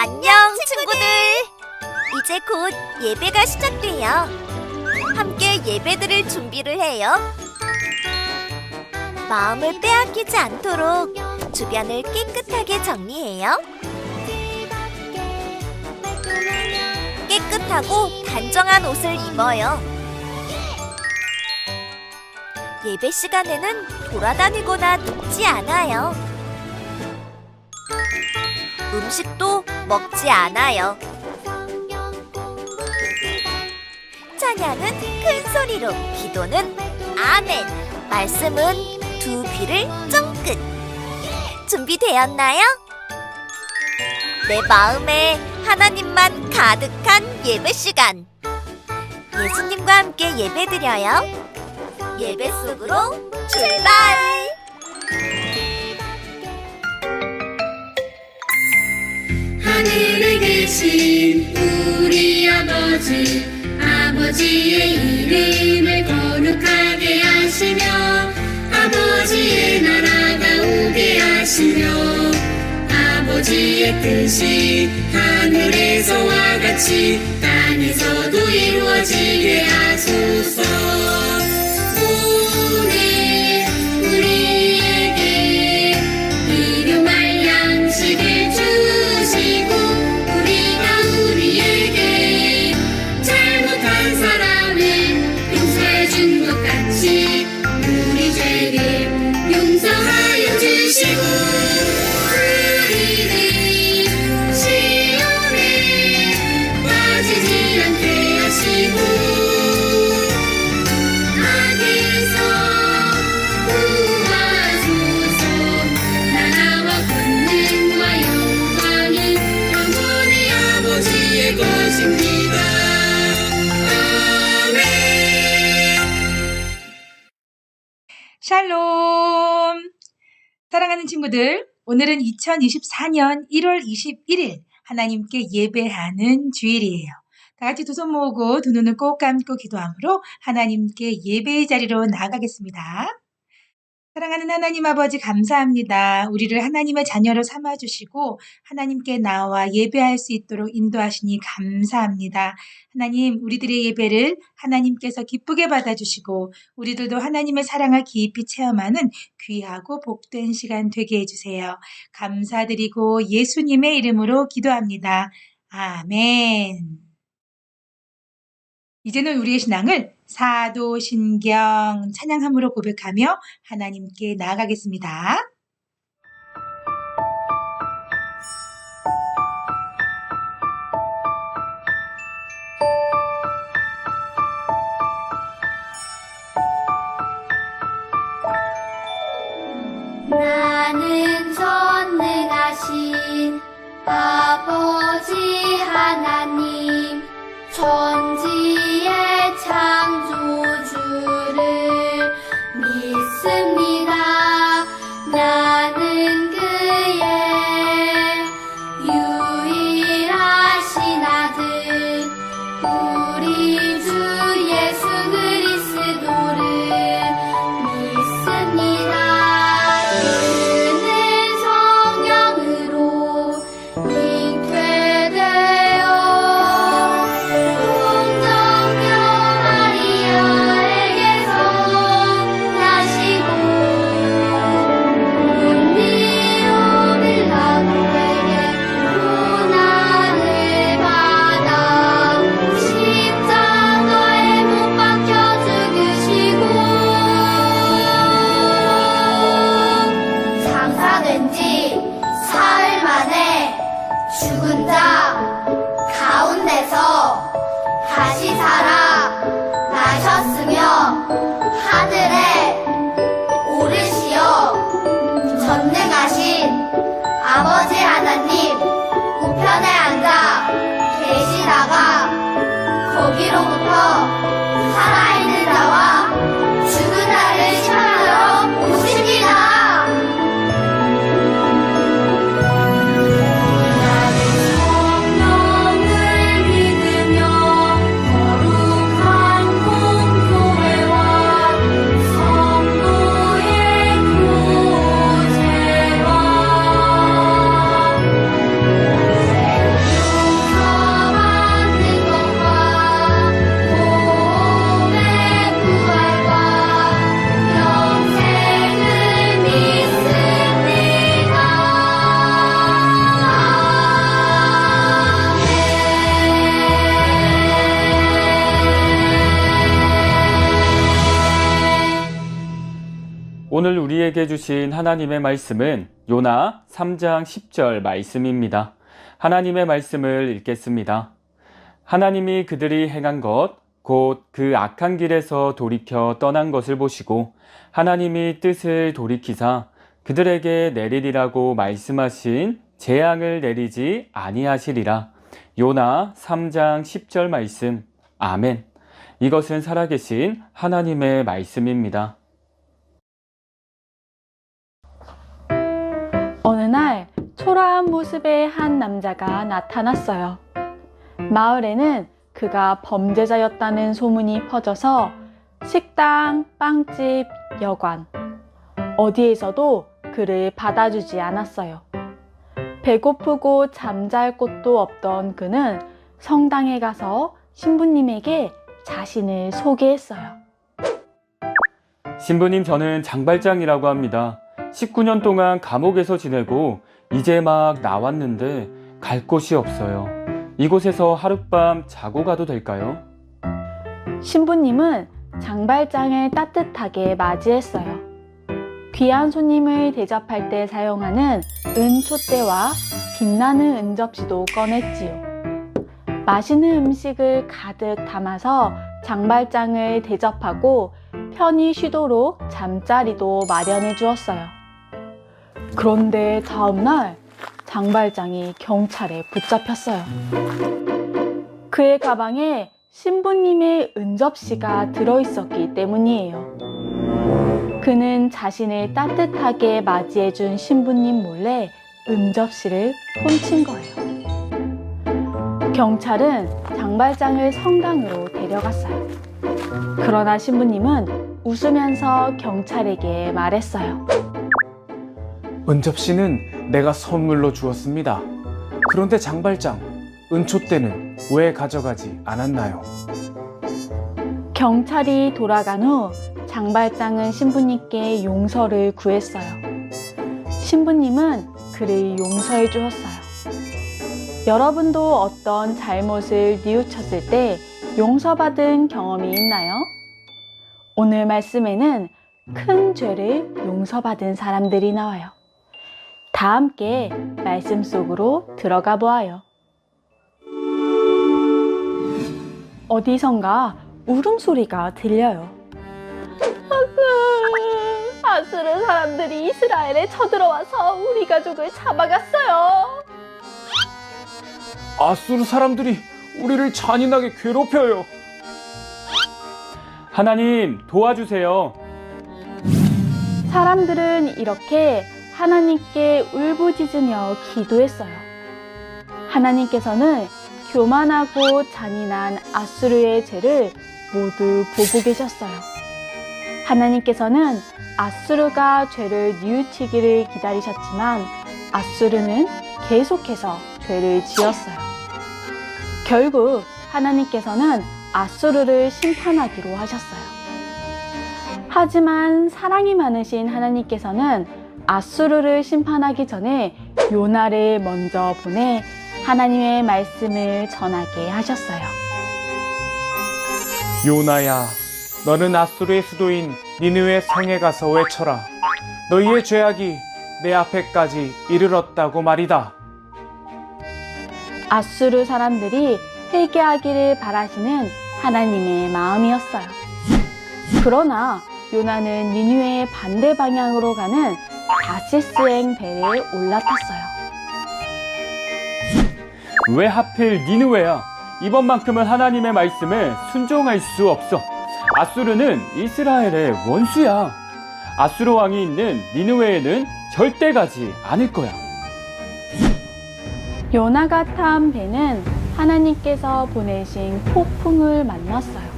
안녕, 친구들! 이제 곧 예배가 시작돼요. 함께 예배드릴 준비를 해요. 마음을 빼앗기지 않도록 주변을 깨끗하게 정리해요. 깨끗하고 단정한 옷을 입어요. 예배 시간에는 돌아다니거나 눕지 않아요. 음식도 먹지 않아요. 찬양은 큰 소리로, 기도는 아멘, 말씀은 두 귀를 쫑긋. 준비되었나요? 내 마음에 하나님만 가득한 예배 시간. 예수님과 함께 예배드려요. 예배 속으로 출발! 하늘에 계신 우리 아버지, 아버지의 이름을 거룩하게 하시며 아버지의 나라가 오게 하시며 아버지의 뜻이 하늘에서와 같이 땅에서도 이루어지게 하소서. 오늘 우리에게 일용할 양식을 주시고 우리에게 잘못한 사람을 용서해 준 것 같이 우리 죄를 용서하여 주시고 우리를 시험에 빠지지 않게 하시고 악에서 구하소서. 나라와 권능과 영광은 영원히 아버지의 것입니다. 샬롬! 사랑하는 친구들, 오늘은 2024년 1월 21일 하나님께 예배하는 주일이에요. 다 같이 두 손 모으고 두 눈을 꼭 감고 기도함으로 하나님께 예배의 자리로 나아가겠습니다. 사랑하는 하나님 아버지 감사합니다. 우리를 하나님의 자녀로 삼아주시고 하나님께 나와 예배할 수 있도록 인도하시니 감사합니다. 하나님, 우리들의 예배를 하나님께서 기쁘게 받아주시고 우리들도 하나님의 사랑을 깊이 체험하는 귀하고 복된 시간 되게 해주세요. 감사드리고 예수님의 이름으로 기도합니다. 아멘. 이제는 우리의 신앙을 사도신경 찬양함으로 고백하며 하나님께 나아가겠습니다. 나는 전능하신 아버지 하나님, 천지의 창조주를 믿습니다. 나는 그의 유일하신 아들, 우리 주 예수 그리스도를 믿습니다. 그는 성령으로 잉태되어 동정녀 마리아에게서 나시고 본디오 빌라도에게 고난을 받아 십자가에 못 박혀 죽으시고 장사된 지 사흘 만에 죽은 자 가운데서 다시 살아 나셨으며 하늘에 오르시어 전능하신 아버지 하나님 우편에 앉아 계시다가 거기로부터 살아있는 자와 죽은 자를 심판하러 오십니다. 나는 성령을 믿으며 거룩한 공교회와 성도의 교제와 오늘 우리에게 주신 하나님의 말씀은 요나 3장 10절 말씀입니다. 하나님의 말씀을 읽겠습니다. 하나님이 그들이 행한 것, 곧 그 악한 길에서 돌이켜 떠난 것을 보시고 하나님이 뜻을 돌이키사 그들에게 내리리라고 말씀하신 재앙을 내리지 아니하시리라. 요나 3장 10절 말씀. 아멘. 이것은 살아계신 하나님의 말씀입니다. 어느 날 초라한 모습의 한 남자가 나타났어요. 마을에는 그가 범죄자였다는 소문이 퍼져서 식당, 빵집, 여관, 어디에서도 그를 받아주지 않았어요. 배고프고 잠잘 곳도 없던 그는 성당에 가서 신부님에게 자신을 소개했어요. 신부님, 저는 장발장이라고 합니다. 19년 동안 감옥에서 지내고 이제 막 나왔는데 갈 곳이 없어요. 이곳에서 하룻밤 자고 가도 될까요? 신부님은 장발장을 따뜻하게 맞이했어요. 귀한 손님을 대접할 때 사용하는 은촛대와 빛나는 은접시도 꺼냈지요. 맛있는 음식을 가득 담아서 장발장을 대접하고 편히 쉬도록 잠자리도 마련해 주었어요. 그런데 다음날 장발장이 경찰에 붙잡혔어요. 그의 가방에 신부님의 은접시가 들어있었기 때문이에요. 그는 자신을 따뜻하게 맞이해준 신부님 몰래 은접시를 훔친 거예요. 경찰은 장발장을 성당으로 데려갔어요. 그러나 신부님은 웃으면서 경찰에게 말했어요. 은접시는 내가 선물로 주었습니다. 그런데 장발장, 은촛대는 왜 가져가지 않았나요? 경찰이 돌아간 후 장발장은 신부님께 용서를 구했어요. 신부님은 그를 용서해 주었어요. 여러분도 어떤 잘못을 뉘우쳤을 때 용서받은 경험이 있나요? 오늘 말씀에는 큰 죄를 용서받은 사람들이 나와요. 다 함께 말씀 속으로 들어가 보아요. 어디선가 울음소리가 들려요. 아수르 사람들이 이스라엘에 쳐들어와서 우리 가족을 잡아갔어요. 아수르 사람들이 우리를 잔인하게 괴롭혀요. 하나님, 도와주세요. 사람들은 이렇게 하나님께 울부짖으며 기도했어요. 하나님께서는 교만하고 잔인한 아수르의 죄를 모두 보고 계셨어요. 하나님께서는 아수르가 죄를 뉘우치기를 기다리셨지만 아수르는 계속해서 죄를 지었어요. 결국 하나님께서는 아수르를 심판하기로 하셨어요. 하지만 사랑이 많으신 하나님께서는 아수르를 심판하기 전에 요나를 먼저 보내 하나님의 말씀을 전하게 하셨어요. 요나야, 너는 아수르의 수도인 니느웨 성에 가서 외쳐라. 너희의 죄악이 내 앞에까지 이르렀다고 말이다. 아수르 사람들이 회개하기를 바라시는 하나님의 마음이었어요. 그러나 요나는 니느웨의 반대 방향으로 가는 다시스행 배에 올라탔어요. 왜 하필 니느웨야? 이번만큼은 하나님의 말씀에 순종할 수 없어. 아수르는 이스라엘의 원수야. 아수르 왕이 있는 니느웨에는 절대 가지 않을 거야. 요나가 탄 배는 하나님께서 보내신 폭풍을 만났어요.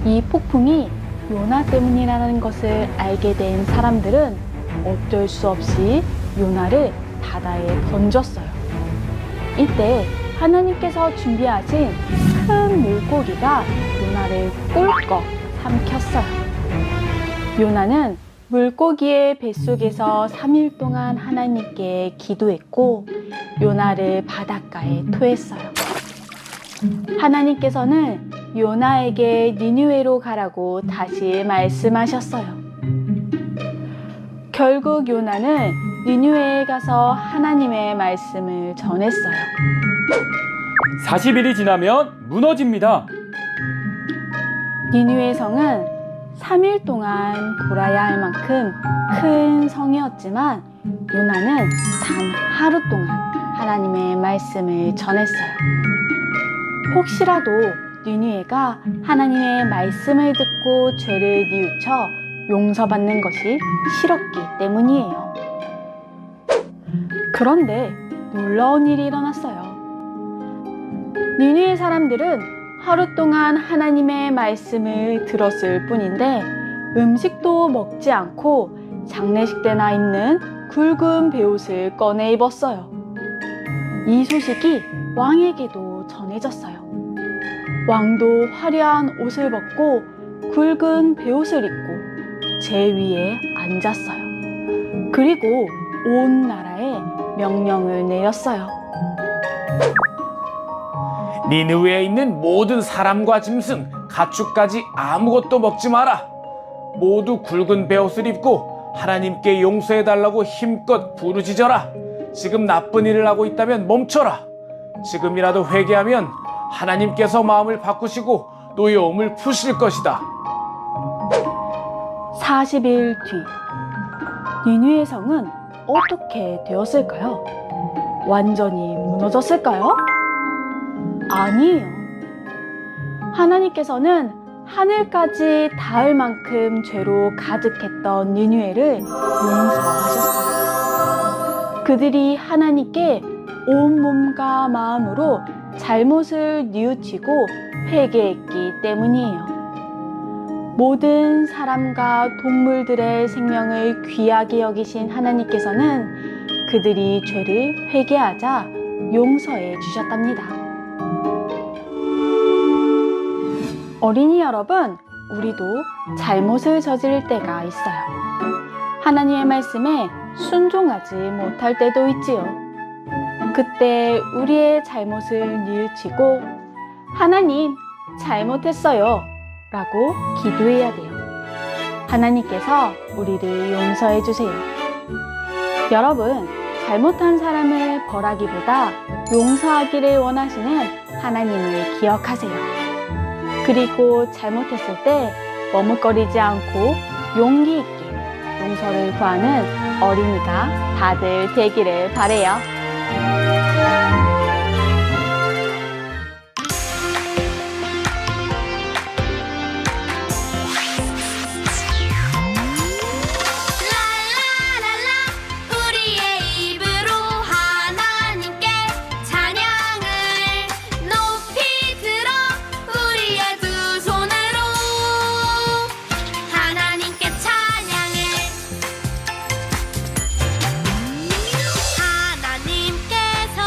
이 폭풍이 요나 때문이라는 것을 알게 된 사람들은 어쩔 수 없이 요나를 바다에 던졌어요. 이때 하나님께서 준비하신 큰 물고기가 요나를 꿀꺽 삼켰어요. 요나는 물고기의 뱃속에서 3일 동안 하나님께 기도했고 요나를 바닷가에 토했어요. 하나님께서는 요나에게 니느웨로 가라고 다시 말씀하셨어요. 결국 요나는 니느웨에 가서 하나님의 말씀을 전했어요. 40일이 지나면 무너집니다. 니느웨 성은 3일 동안 돌아야 할 만큼 큰 성이었지만 요나는 단 하루 동안 하나님의 말씀을 전했어요. 혹시라도 니느웨가 하나님의 말씀을 듣고 죄를 뉘우쳐 용서받는 것이 싫었기 때문이에요. 그런데 놀라운 일이 일어났어요. 니느웨 사람들은 하루 동안 하나님의 말씀을 들었을 뿐인데 음식도 먹지 않고 장례식 때나 입는 굵은 베옷을 꺼내 입었어요. 이 소식이 왕에게도 전해졌어요. 왕도 화려한 옷을 벗고 굵은 베옷을 입고 제 위에 앉았어요. 그리고 온 나라에 명령을 내렸어요. 니느웨에 있는 모든 사람과 짐승, 가축까지 아무것도 먹지 마라. 모두 굵은 베옷을 입고 하나님께 용서해달라고 힘껏 부르짖어라. 지금 나쁜 일을 하고 있다면 멈춰라. 지금이라도 회개하면 하나님께서 마음을 바꾸시고 노여움을 푸실 것이다. 40일 뒤 니느웨 성은 어떻게 되었을까요? 완전히 무너졌을까요? 아니에요. 하나님께서는 하늘까지 닿을 만큼 죄로 가득했던 니느웨를 용서하셨어요. 그들이 하나님께 온 몸과 마음으로 잘못을 뉘우치고 회개했기 때문이에요. 모든 사람과 동물들의 생명을 귀하게 여기신 하나님께서는 그들이 죄를 회개하자 용서해 주셨답니다. 어린이 여러분, 우리도 잘못을 저지를 때가 있어요. 하나님의 말씀에 순종하지 못할 때도 있지요. 그때 우리의 잘못을 뉘우치고 하나님, 잘못했어요 라고 기도해야 돼요. 하나님께서 우리를 용서해 주세요. 여러분, 잘못한 사람을 벌하기보다 용서하기를 원하시는 하나님을 기억하세요. 그리고 잘못했을 때 머뭇거리지 않고 용기 있게 용서를 구하는 어린이가 다들 되기를 바래요. 우리의 입으로 하나님께 찬양을 높이 들어 우리의 두 손으로 하나님께 찬양해. 하나님께서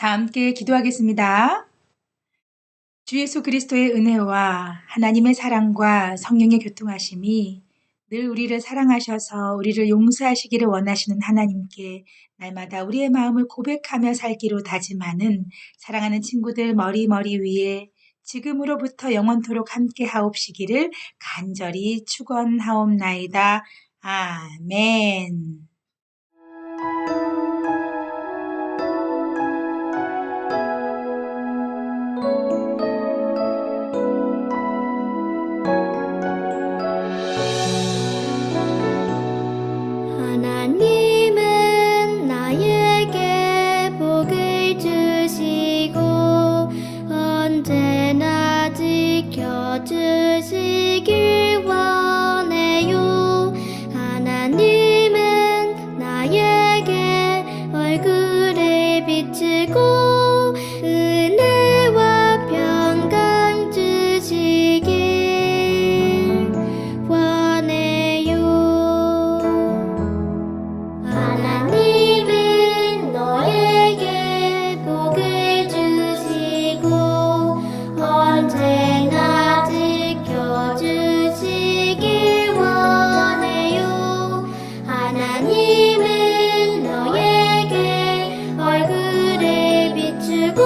다 함께 기도하겠습니다. 주 예수 그리스도의 은혜와 하나님의 사랑과 성령의 교통하심이 늘 우리를 사랑하셔서 우리를 용서하시기를 원하시는 하나님께 날마다 우리의 마음을 고백하며 살기로 다짐하는 사랑하는 친구들 머리 위에 지금으로부터 영원토록 함께 하옵시기를 간절히 축원하옵나이다. 아멘. 하나님은 나에게 복을 주시고 언제나 지켜주시길 원해요. 하나님은 나에게 얼굴을 비추고 은혜와 평강 주시길 원해요. 하나님은 너에게 복을 주시고 언제나 지켜주시길 원해요. 하나님은 너에게 얼굴을 비추고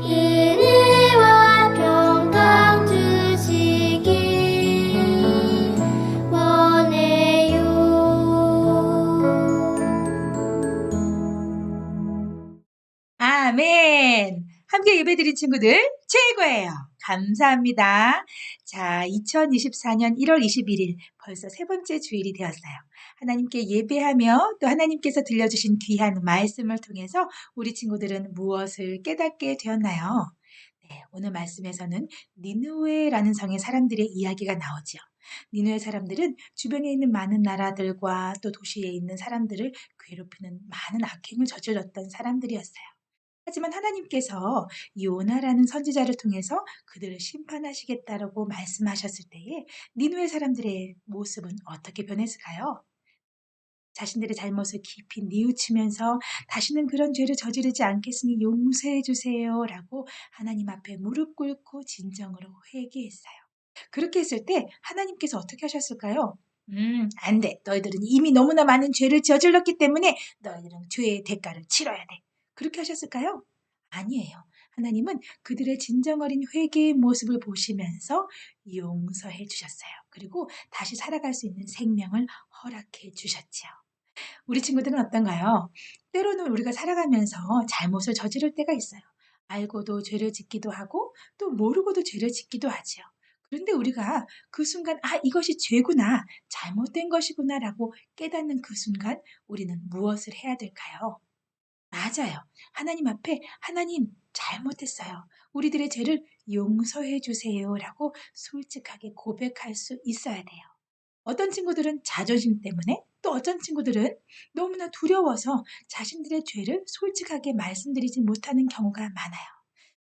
은혜와 평강 주시길 원해요. 아멘. 함께 예배드린 친구들 최고예요. 감사합니다. 자, 2024년 1월 21일 벌써 세 번째 주일이 되었어요. 하나님께 예배하며 또 하나님께서 들려주신 귀한 말씀을 통해서 우리 친구들은 무엇을 깨닫게 되었나요? 네, 오늘 말씀에서는 니느웨라는 성의 사람들의 이야기가 나오죠. 니느웨 사람들은 주변에 있는 많은 나라들과 또 도시에 있는 사람들을 괴롭히는 많은 악행을 저질렀던 사람들이었어요. 하지만 하나님께서 요나라는 선지자를 통해서 그들을 심판하시겠다라고 말씀하셨을 때에 니느웨 사람들의 모습은 어떻게 변했을까요? 자신들의 잘못을 깊이 뉘우치면서 다시는 그런 죄를 저지르지 않겠으니 용서해 주세요 라고 하나님 앞에 무릎 꿇고 진정으로 회개했어요. 그렇게 했을 때 하나님께서 어떻게 하셨을까요? 안 돼. 너희들은 이미 너무나 많은 죄를 저질렀기 때문에 너희들은 죄의 대가를 치러야 돼. 그렇게 하셨을까요? 아니에요. 하나님은 그들의 진정 어린 회개의 모습을 보시면서 용서해 주셨어요. 그리고 다시 살아갈 수 있는 생명을 허락해 주셨지요. 우리 친구들은 어떤가요? 때로는 우리가 살아가면서 잘못을 저지를 때가 있어요. 알고도 죄를 짓기도 하고 또 모르고도 죄를 짓기도 하지요. 그런데 우리가 그 순간 이것이 죄구나, 잘못된 것이구나 라고 깨닫는 그 순간 우리는 무엇을 해야 될까요? 맞아요. 하나님 앞에 하나님 잘못했어요. 우리들의 죄를 용서해 주세요 라고 솔직하게 고백할 수 있어야 돼요. 어떤 친구들은 자존심 때문에 또 어떤 친구들은 너무나 두려워서 자신들의 죄를 솔직하게 말씀드리지 못하는 경우가 많아요.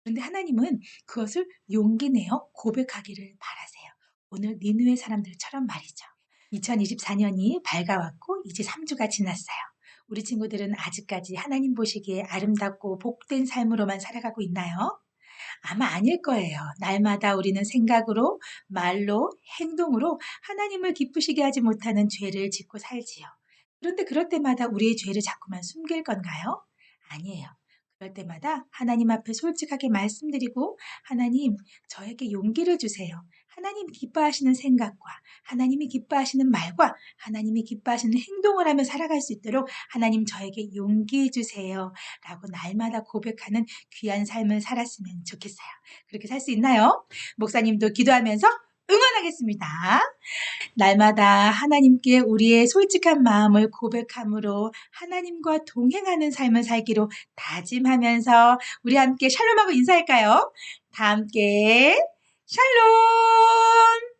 그런데 하나님은 그것을 용기 내어 고백하기를 바라세요. 오늘 니느웨 사람들처럼 말이죠. 2024년이 밝아왔고 이제 3주가 지났어요. 우리 친구들은 아직까지 하나님 보시기에 아름답고 복된 삶으로만 살아가고 있나요? 아마 아닐 거예요. 날마다 우리는 생각으로, 말로, 행동으로 하나님을 기쁘시게 하지 못하는 죄를 짓고 살지요. 그런데 그럴 때마다 우리의 죄를 자꾸만 숨길 건가요? 아니에요. 그럴 때마다 하나님 앞에 솔직하게 말씀드리고 하나님 저에게 용기를 주세요. 하나님 기뻐하시는 생각과 하나님이 기뻐하시는 말과 하나님이 기뻐하시는 행동을 하며 살아갈 수 있도록 하나님 저에게 용기 주세요 라고 날마다 고백하는 귀한 삶을 살았으면 좋겠어요. 그렇게 살 수 있나요? 목사님도 기도하면서 응원하겠습니다. 날마다 하나님께 우리의 솔직한 마음을 고백함으로 하나님과 동행하는 삶을 살기로 다짐하면서 우리 함께 샬롬하고 인사할까요? 다 함께 샬롬!